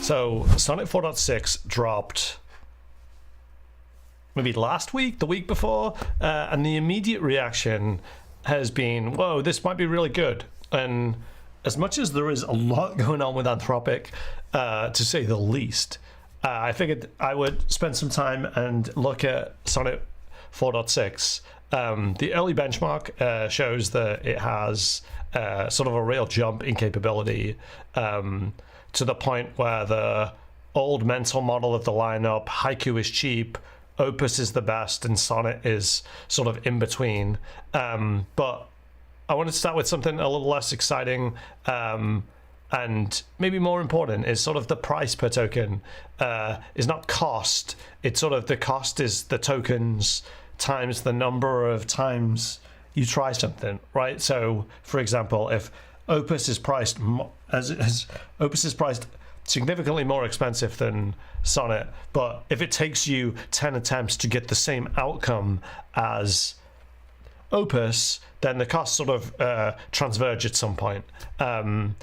So Sonnet 4.6 dropped maybe last week, the week before, and the immediate reaction has been, whoa, this might be really good. And as much as there is a lot going on with Anthropic, to say the least, I figured I would spend some time and look at Sonnet 4.6. The early benchmark shows that it has sort of a real jump in capability, to the point where the old mental model of the lineup, Haiku is cheap, Opus is the best, and Sonnet is sort of in between. But I wanted to start with something a little less exciting, and maybe more important is sort of the price per token is not cost. It's sort of the cost is the tokens times the number of times you try something, right? So, for example, if Opus is priced Opus is priced significantly more expensive than Sonnet, but if it takes you 10 attempts to get the same outcome as Opus, then the costs sort of transverge at some point. And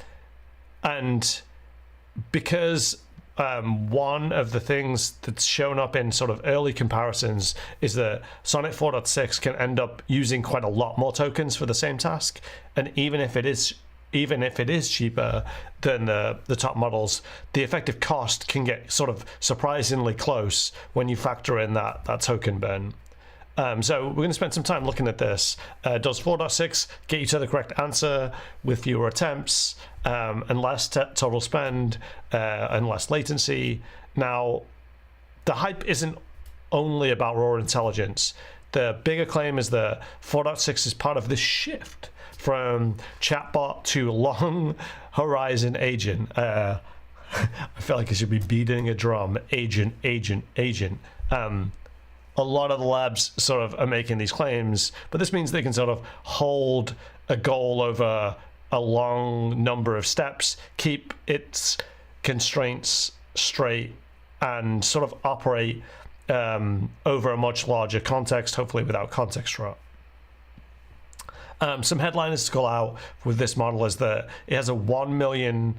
because one of the things that's shown up in sort of early comparisons is that Sonnet 4.6 can end up using quite a lot more tokens for the same task, and even if it is cheaper than the top models, the effective cost can get sort of surprisingly close when you factor in that token burn. So we're going to spend some time looking at this. Does 4.6 get you to the correct answer with fewer attempts and less total spend and less latency? Now, the hype isn't only about raw intelligence. The bigger claim is that 4.6 is part of this shift from chatbot to long horizon agent. I feel like I should be beating a drum. Agent. A lot of the labs sort of are making these claims, but this means they can sort of hold a goal over a long number of steps, keep its constraints straight, and sort of operate over a much larger context, hopefully without context drop. Some headliners to call out with this model is that it has a 1 million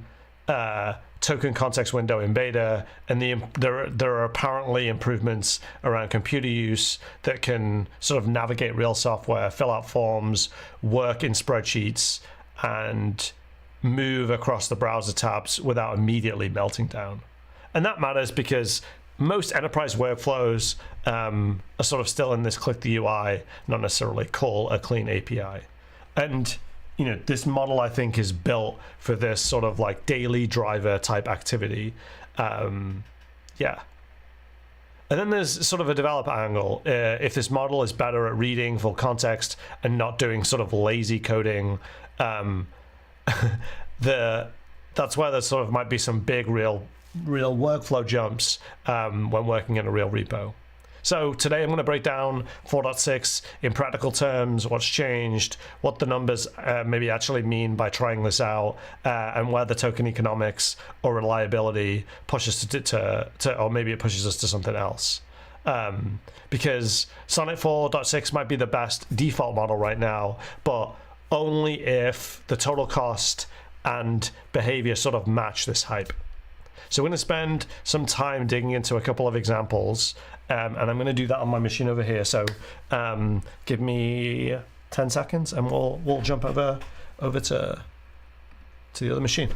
token context window in beta, and there are apparently improvements around computer use that can sort of navigate real software, fill out forms, work in spreadsheets, and move across the browser tabs without immediately melting down. And that matters because most enterprise workflows are sort of still in this click the UI, not necessarily call a clean API. And this model, I think, is built for this sort of like daily driver type activity. Yeah. And then there's sort of a developer angle. If this model is better at reading full context and not doing sort of lazy coding, that's where there sort of might be some big real workflow jumps when working in a real repo. So today I'm going to break down 4.6 in practical terms, what's changed, what the numbers maybe actually mean by trying this out, and where the token economics or reliability pushes to or maybe it pushes us to something else. Because Sonnet 4.6 might be the best default model right now, but only if the total cost and behavior sort of match this hype. So we're going to spend some time digging into a couple of examples, and I'm going to do that on my machine over here. So give me 10 seconds, and we'll jump over to the other machine.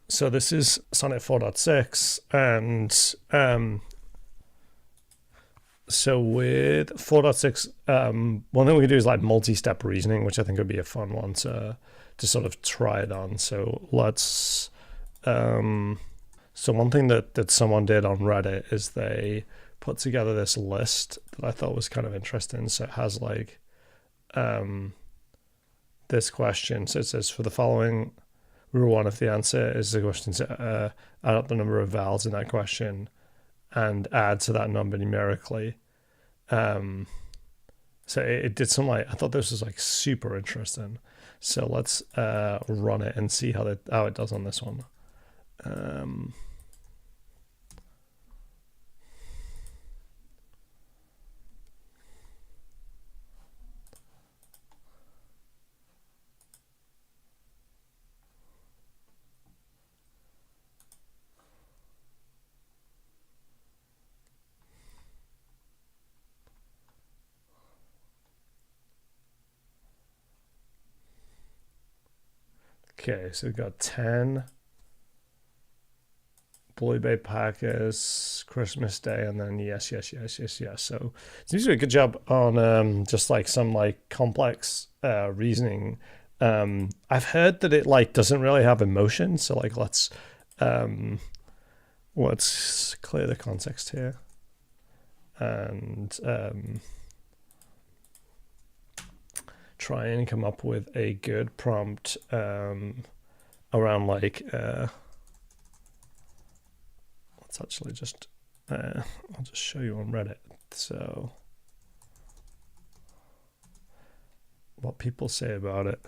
So this is Sonnet 4.6, and so with 4.6, one thing we can do is like multi-step reasoning, which I think would be a fun one to sort of try it on. So let's, so one thing that someone did on Reddit is they put together this list that I thought was kind of interesting. So it has like this question. So it says, for the following rule one, if the answer is the question, to add up the number of vowels in that question and add to that number numerically. So it did some I thought this was like super interesting. So let's run it and see how it does on this one. Okay, so we've got 10 Blue Bay Packers, Christmas Day, and then yes. So it seems to do a good job on just like some like complex reasoning. I've heard that it like doesn't really have emotion, so like let's clear the context here and try and come up with a good prompt around like let's actually just I'll just show you on Reddit. So what people say about it.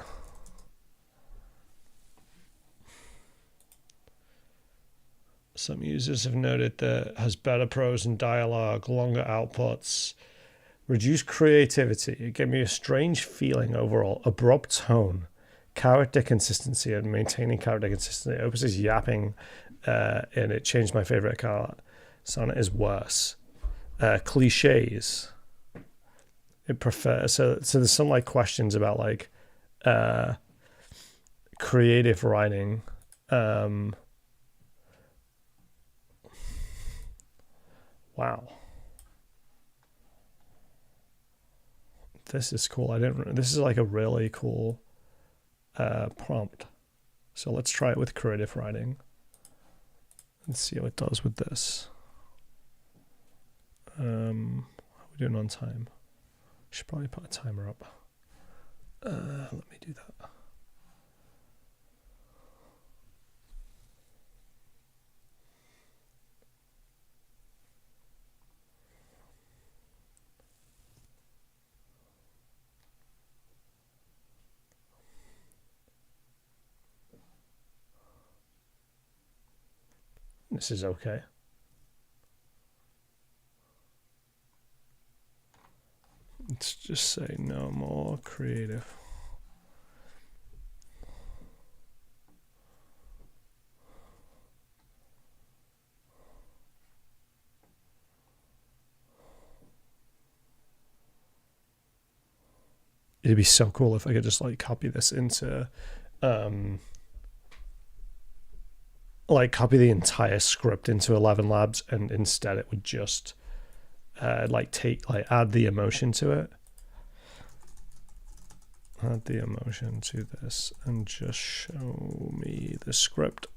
Some users have noted that it has better prose and dialogue, longer outputs, reduced creativity. It gave me a strange feeling overall, abrupt tone, character consistency, and maintaining character consistency. Opus is yapping, and it changed my favorite car. Sonnet is worse. Cliches. It prefers so there's some like questions about like creative writing. Wow. This is cool. This is like a really cool prompt. So let's try it with creative writing. Let's see how it does with this. How are we doing on time? Should probably put a timer up. Let me do that. This is okay. Let's just say no more creative. It'd be so cool if I could just like copy this into like copy the entire script into 11 Labs, and instead it would just add the emotion to it. Add the emotion to this and just show me the script.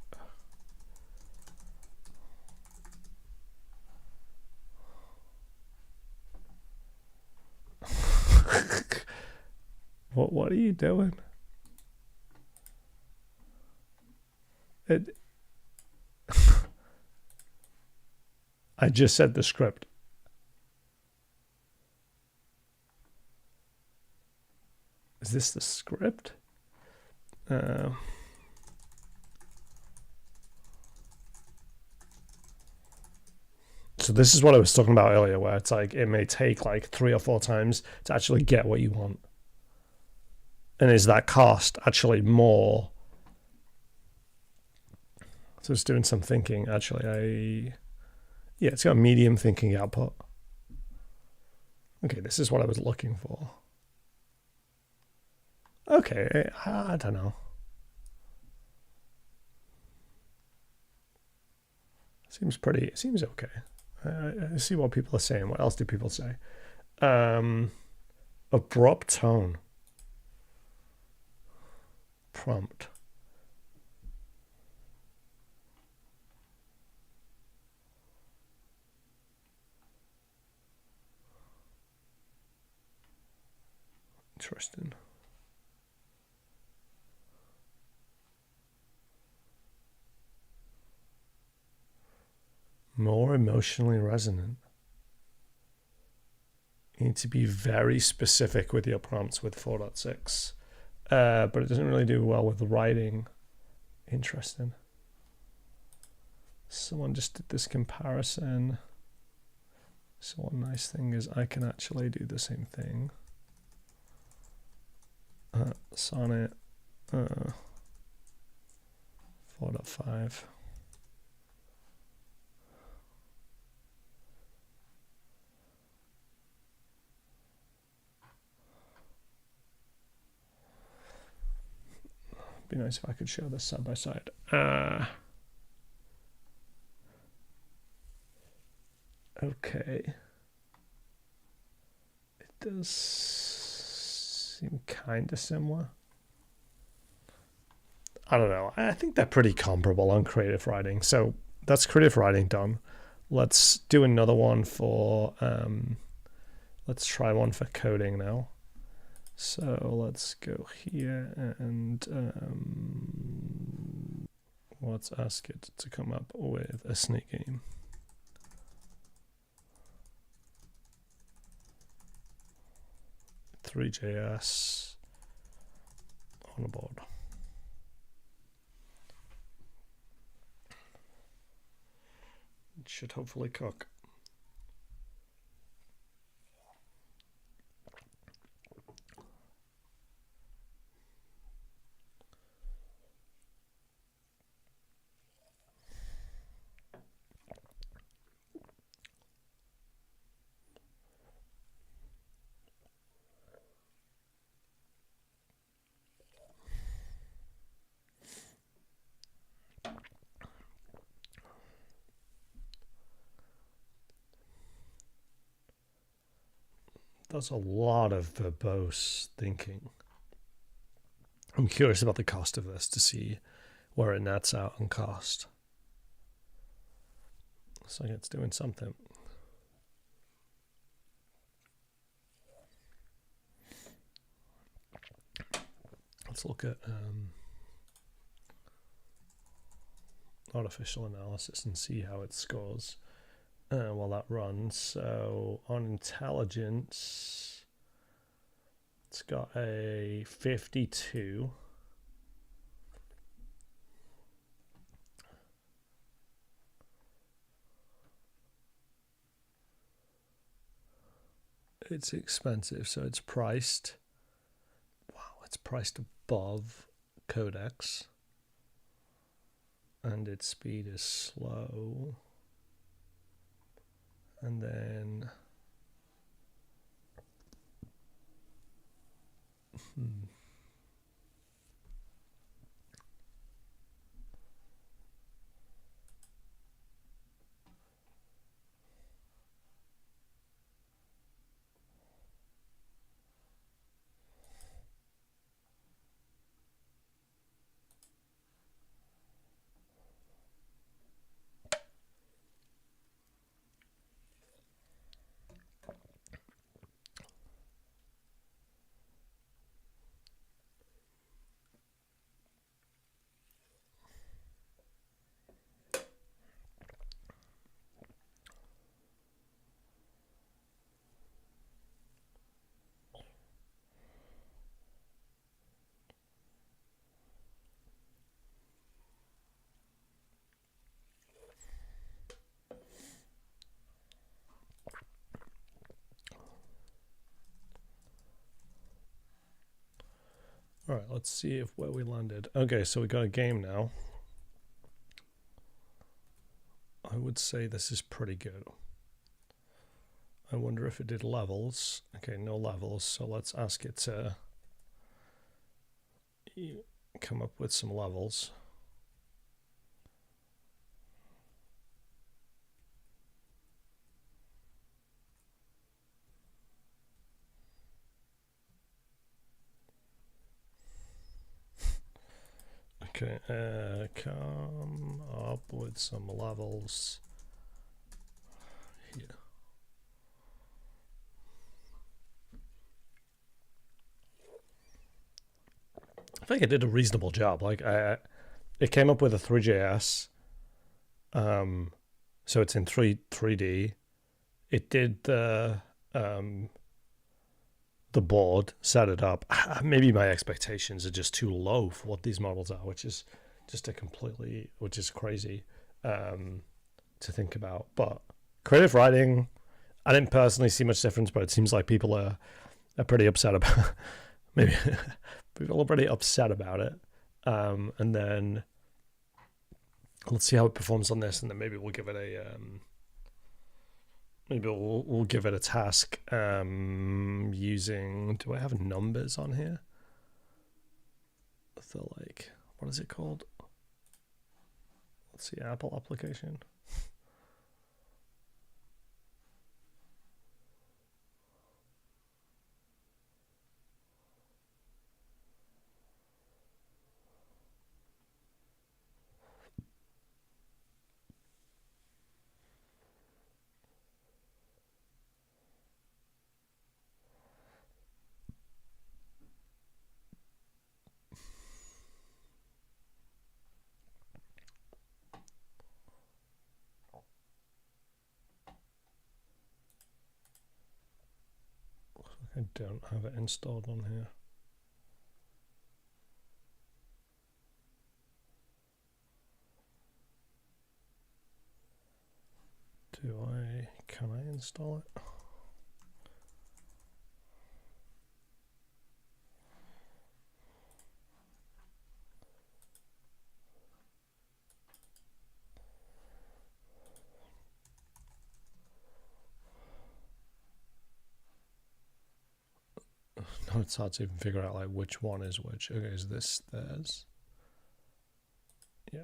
What are you doing? I just said the script. Is this the script? So this is what I was talking about earlier, where it's like it may take like 3 or 4 times to actually get what you want. And is that cost actually more? So it's doing some thinking. Actually, yeah, it's got a medium thinking output. Okay, this is what I was looking for. Okay, I don't know. Seems okay. I see what people are saying. What else do people say? Abrupt tone. Prompt. Interesting. More emotionally resonant. You need to be very specific with your prompts with 4.6. But it doesn't really do well with the writing. Interesting. Someone just did this comparison. So one nice thing is I can actually do the same thing. Sonnet 4.5. be nice if I could show this side by side. Okay. It does seem kind of similar. I don't know. I think they're pretty comparable on creative writing. So that's creative writing done. Let's do another one for, let's try one for coding now. So let's go here and let's ask it to come up with a snake game. .3js on a board. It should hopefully cook. That's a lot of verbose thinking. I'm curious about the cost of this to see where it nets out on cost. Looks like it's doing something. Let's look at artificial analysis and see how it scores while that runs. So on intelligence, it's got a 52. It's expensive, so it's priced. Wow, it's priced above Codex. And its speed is slow. And then all right, let's see if where we landed. Okay, so we got a game now. I would say this is pretty good. I wonder if it did levels. Okay, no levels, so let's ask it to come up with some levels. Okay, come up with some levels here. I think it did a reasonable job. Like it came up with a 3JS, so it's in 3D. It did the board, set it up. Maybe my expectations are just too low for what these models are, which is just which is crazy to think about. But creative writing, I didn't personally see much difference, but it seems like people are pretty upset about maybe people are pretty upset about it. And then let's see how it performs on this, and then maybe we'll give it a maybe we'll give it a task using, do I have numbers on here? the, like, what is it called? Let's see, Apple application. I don't have it installed on here. Can I install it? No, it's hard to even figure out like which one is which. Okay, is this theirs? Yeah.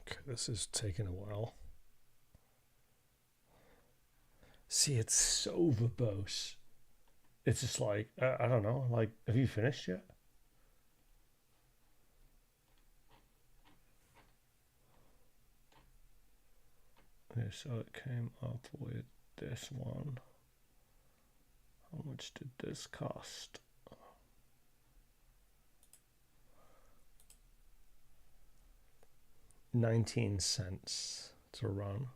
Okay, this is taking a while. See, it's so verbose. It's just like, I don't know, like, have you finished yet? Okay, so it came up with this one. How much did this cost? 19 cents to run.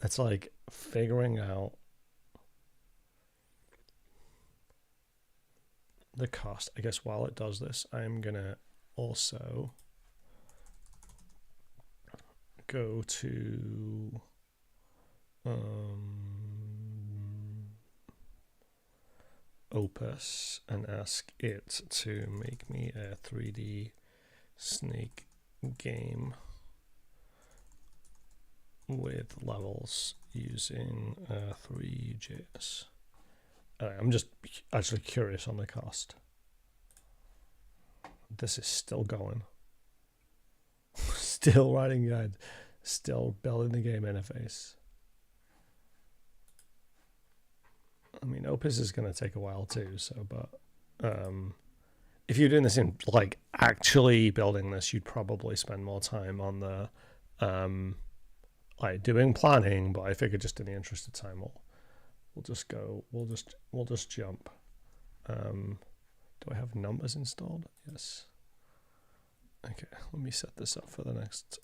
It's like figuring out the cost. I guess while it does this, I'm gonna also go to Opus and ask it to make me a 3D snake game with levels using 3JS. I'm just actually curious on the cost. This is still going. Still writing guide. Still building the game interface. I mean, Opus is going to take a while too. So, but if you're doing this in like actually building this, you'd probably spend more time on the like doing planning. But I figure just in the interest of time, we'll just go. We'll just jump. Do I have numbers installed? Yes. Okay, let me set this up for the next.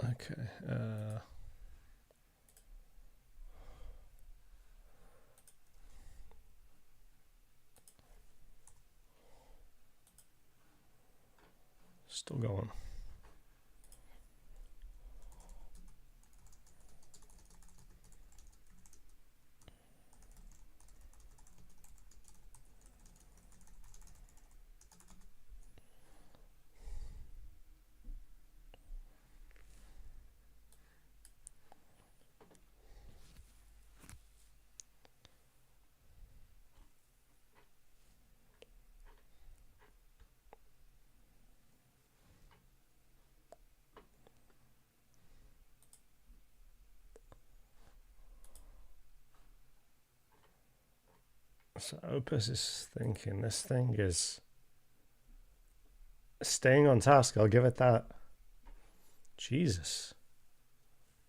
Okay. Still going. So Opus is thinking this thing is staying on task. I'll give it that. Jesus.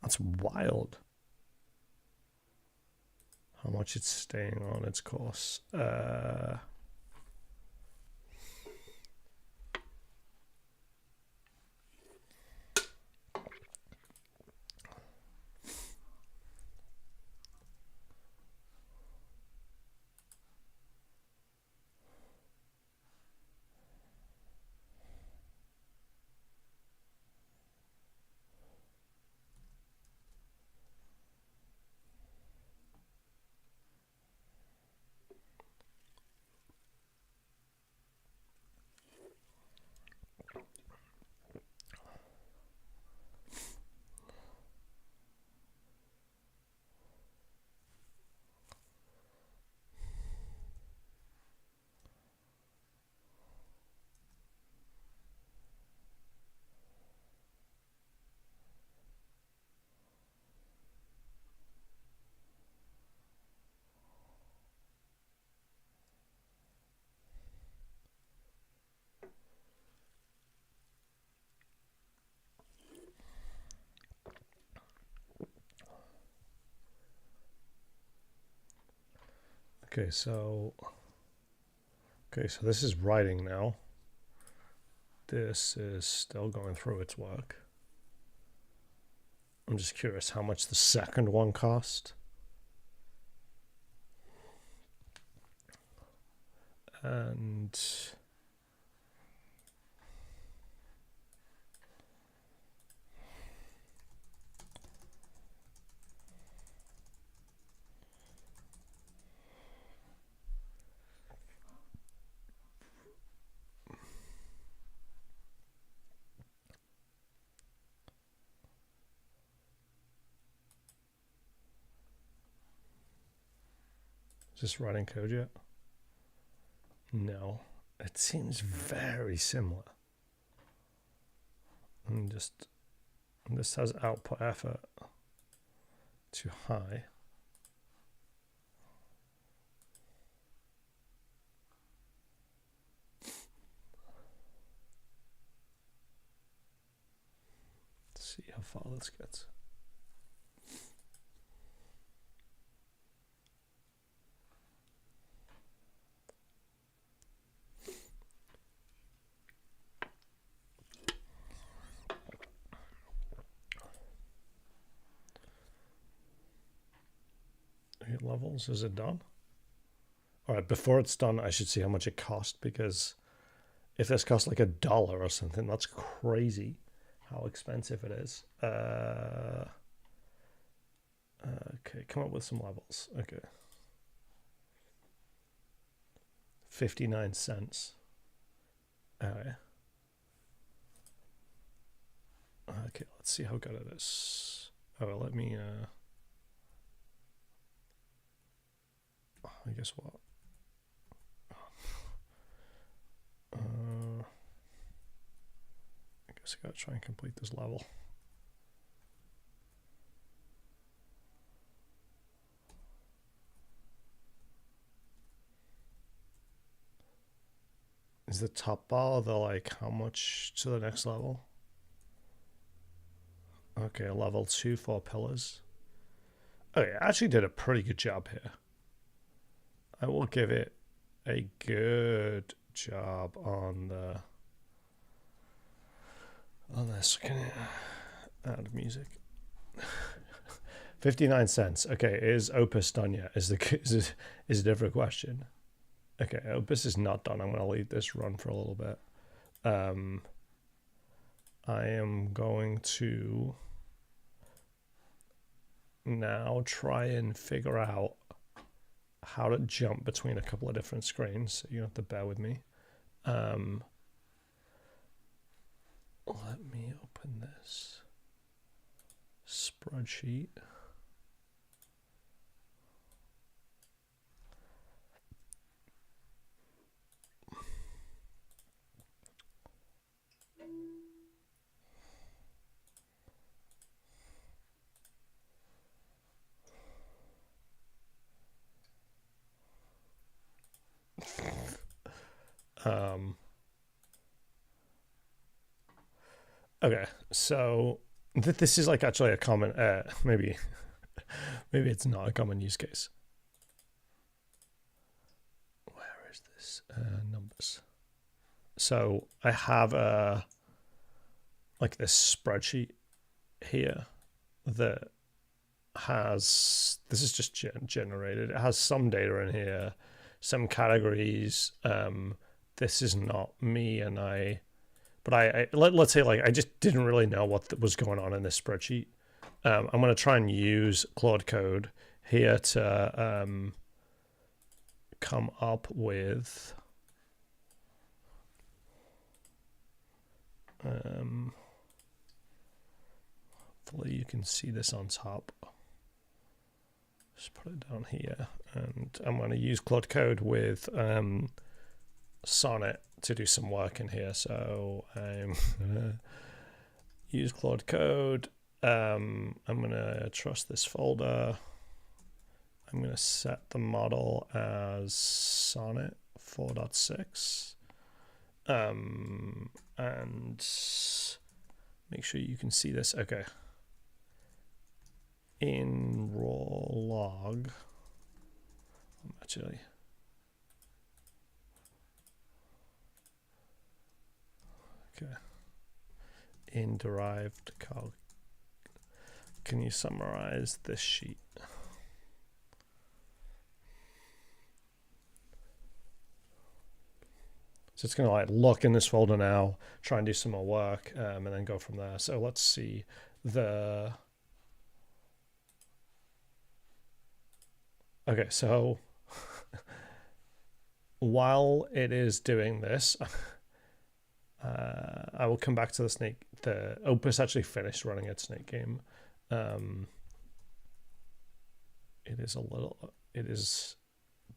That's wild. How much it's staying on its course. Okay, so this is writing now. This is still going through its work. I'm just curious how much the second one cost. And is this writing code yet? No. It seems very similar. And just this has output effort too high. Let's see how far this gets. Levels, is it done? All right, before it's done, I should see how much it cost, because if this costs like $1 or something, that's crazy how expensive it is. Okay, come up with some levels. Okay. 59 cents. Okay. Okay, let's see how good it is. Oh, let me I guess what? I guess I gotta try and complete this level. Is the top bar the like how much to the next level? Okay, level 2, 4 pillars. Okay, I actually did a pretty good job here. I will give it a good job on this. Can I add music? 59 cents. Okay, is Opus done yet? Is a different question. Okay, Opus is not done. I'm going to leave this run for a little bit. I am going to now try and figure out how to jump between a couple of different screens. So you have to bear with me. Let me open this spreadsheet. Okay, so this is like actually a common, maybe it's not a common use case. Where is this? Numbers. So I have like this spreadsheet here that has, this is just generated. It has some data in here, some categories. This is not me, and let's say like I just didn't really know what was going on in this spreadsheet. I'm going to try and use Claude Code here to come up with hopefully you can see this on top. Just put it down here, and I'm going to use Claude Code with Sonnet to do some work in here. So I'm gonna use Claude Code. I'm gonna trust this folder. I'm gonna set the model as Sonnet 4.6, and make sure you can see this. Okay. In raw log, actually. Okay. In derived calc, can you summarize this sheet? So it's going to like look in this folder now, try and do some more work, and then go from there. So let's see the. Okay, so while it is doing this, I will come back to the snake. The Opus actually finished running its snake game. It is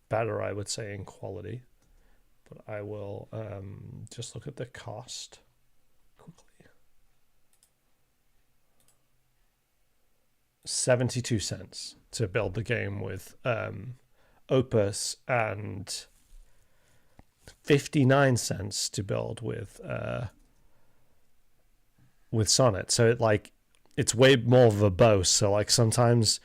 better, I would say, in quality, but I will just look at the cost quickly. 72 cents to build the game with Opus, and 59 cents to build with Sonnet. So it's way more verbose. So like sometimes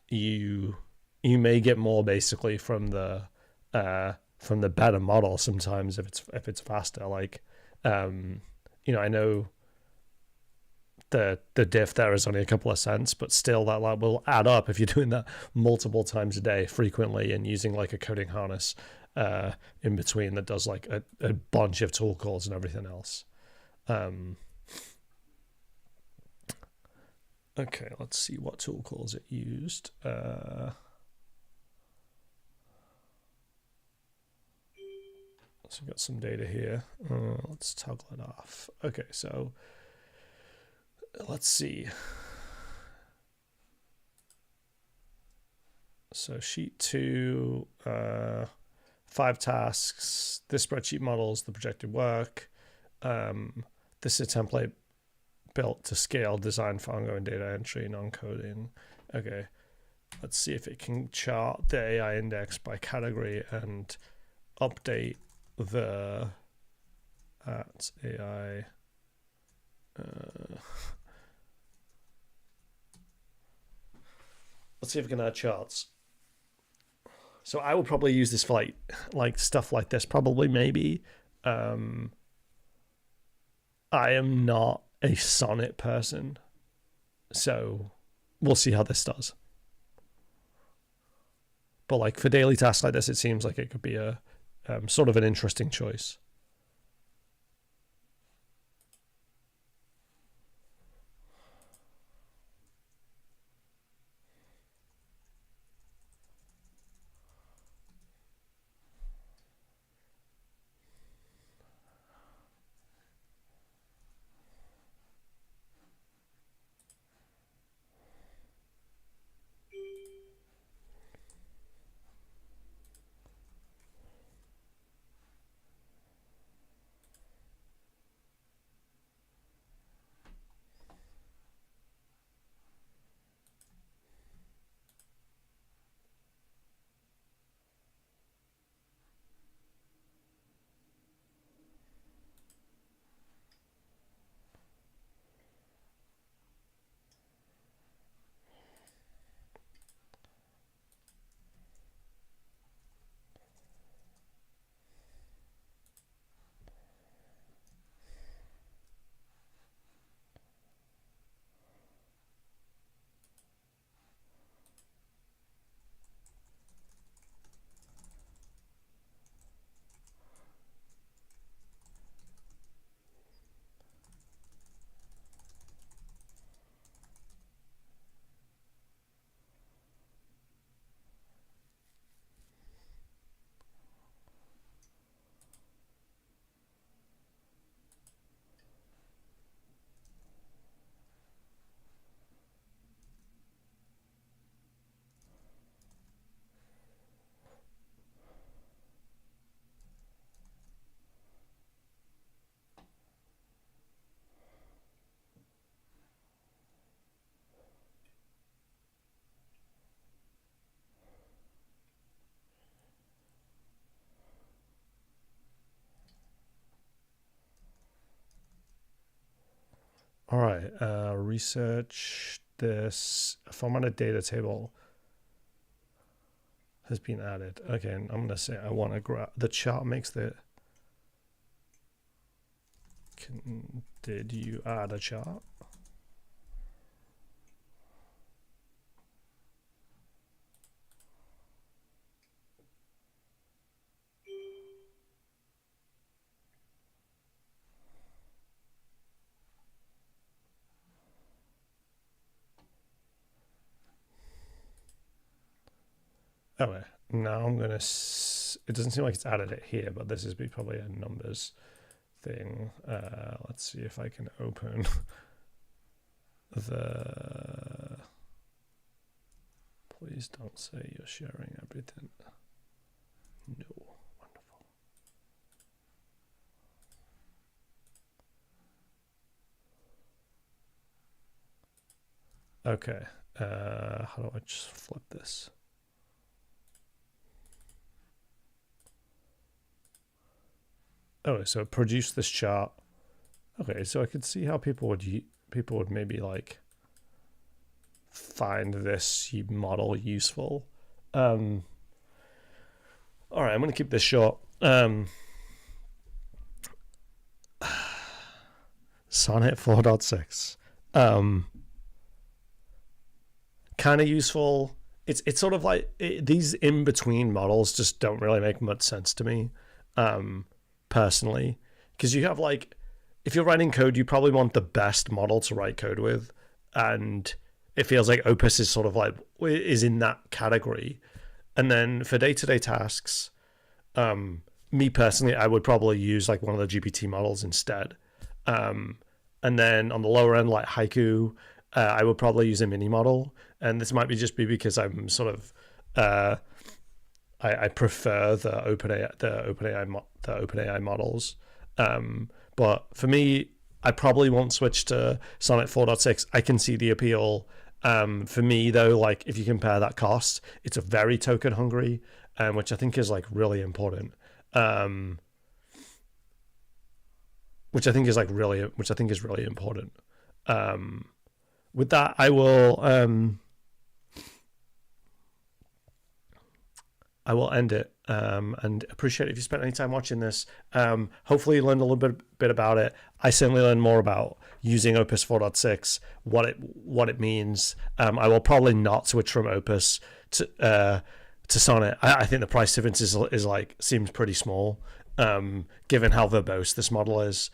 you may get more basically from the better model sometimes if it's faster. Like I know the diff there is only a couple of cents, but still that will add up if you're doing that multiple times a day frequently and using like a coding harness in between that does like a bunch of tool calls and everything else. Okay, let's see what tool calls it used. So we've got some data here. Let's toggle it off. Okay, so let's see. So sheet 2, 5 tasks, this spreadsheet models the projected work. This is a template built to scale, designed for ongoing data entry, non-coding. Okay, let's see if it can chart the AI index by category and update the at AI. Let's see if we can add charts. So I would probably use this for like stuff like this. Probably, maybe. I am not a Sonnet person, so we'll see how this does. But like for daily tasks like this, it seems like it could be a sort of an interesting choice. All right, research this formatted data table has been added. Okay, and I'm gonna say I want to grab the chart makes the. Did you add a chart? Okay, now I'm gonna. It doesn't seem like it's added it here, but this is probably a numbers thing. Let's see if I can open the. Please don't say you're sharing everything. No, wonderful. Okay, how do I just flip this? Oh, so it produced this chart. Okay, so I could see how people would maybe like find this model useful. All right, I'm gonna keep this short. Sonnet 4.6. Kind of useful. It's sort of like these in between models just don't really make much sense to me. Personally, because you have like, if you're writing code, you probably want the best model to write code with, and it feels like Opus is sort of like is in that category. And then for day-to-day tasks, me personally, I would probably use like one of the GPT models instead. And then on the lower end, like Haiku, I would probably use a mini model, and this might be just because I'm sort of I prefer the OpenAI models. But for me, I probably won't switch to Sonnet 4.6. I can see the appeal. For me though, like if you compare that cost, it's a very token hungry, which I think is like really important. Which I think is really important. With that, I will end it, and appreciate if you spent any time watching this. Hopefully you learned a little bit about it. I certainly learned more about using Opus 4.6, what it means. I will probably not switch from Opus to Sonnet. I think the price difference is like seems pretty small, given how verbose this model is.